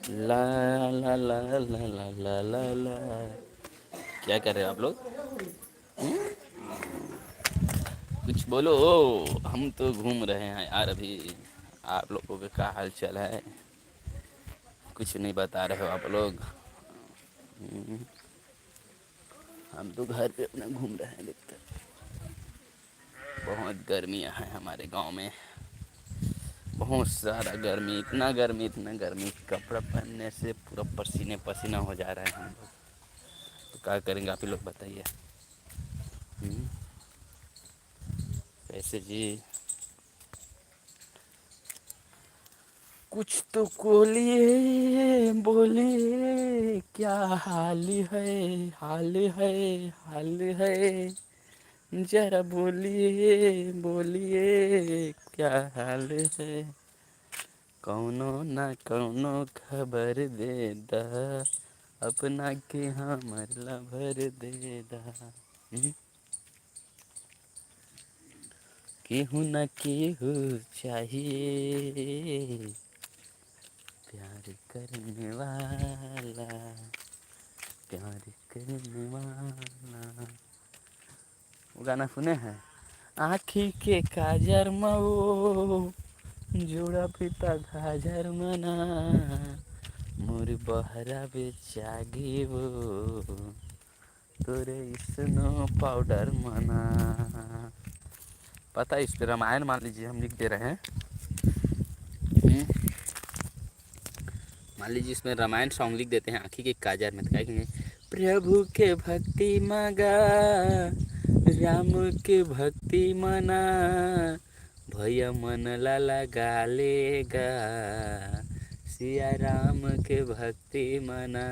ला ला ला ला ला ला ला ला। क्या कर रहे हो आप लोग? कुछ बोलो। हम तो घूम रहे हैं यार अभी। आप लोगों का क्या हाल चाल है? कुछ नहीं बता रहे हो आप लोग। हम तो घर पे अपना घूम रहे हैं देखते। बहुत गर्मियाँ हैं हमारे गांव में, बहुत सारा गर्मी, इतना गर्मी कपड़ा पहनने से पूरा पसीने पसीना हो जा रहा है हम लोग। तो क्या करेंगे आप ही लोग बताइए। कैसे जी? कुछ तो बोलिए बोलिए, क्या हाल है, हाल है, हाल है, जरा बोलिए बोलिए क्या हाल है। कौनो ना कौनो खबर दे दा, अपना के हमर लभर दे दा। केहू न केहू चाहिए प्यार करने वाला, प्यार करने वाला। वो गाना सुने हैं? आँखी के काजर मऊ जोड़ा पिता घाजर मना, मोर बहरा बेचागी वो तोरे स्नो पाउडर मना। पता है इस पे रामायण मान लीजिए हम लिख दे रहे हैं। मान लीजिए इसमें रामायण सॉन्ग लिख देते हैं आँखी के काजर में, तो क्या कहेंगे? प्रभु के भक्ति मगा, राम के भक्ति मना, भैया मन ला लगा लेगा, सिया राम के भक्ति मना,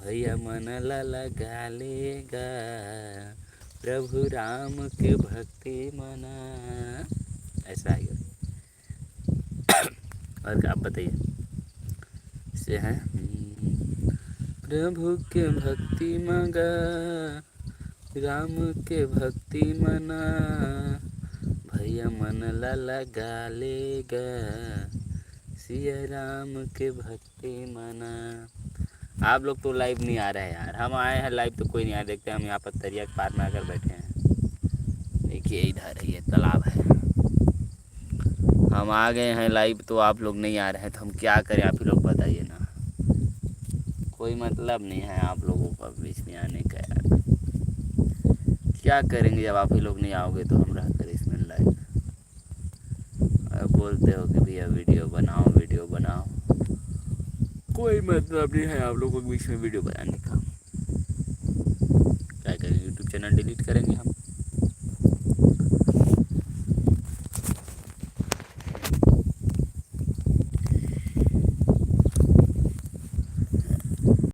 भैया मन ला लगा लेगा, प्रभु राम के भक्ति मना। ऐसा है। और क्या आप बताइए से हैं? प्रभु के भक्ति मगा, राम के भक्ति मना, भैया मन ला लगा लेगा, सिया राम के भक्ति मना। आप लोग तो लाइव नहीं आ रहे हैं यार, हम आए हैं लाइव तो कोई नहीं आया। देखते हैं, हम यहाँ पर दरिया के पार में आकर बैठे हैं। देखिए इधर ये तालाब है, हम आ गए हैं लाइव तो आप लोग नहीं आ रहे हैं, तो हम क्या करें आप ही लोग बताइए ना। कोई मतलब नहीं है आप लोगों का बीच में आने का यार। क्या करेंगे जब आप ही लोग नहीं आओगे तो हम रह कर इसमें लाइव। बोलते हो कि भैया वीडियो बनाओ वीडियो बनाओ, कोई मतलब नहीं है आप लोगों के बीच में वीडियो बनाने का। क्या करेंगे? यूट्यूब चैनल डिलीट करेंगे हम।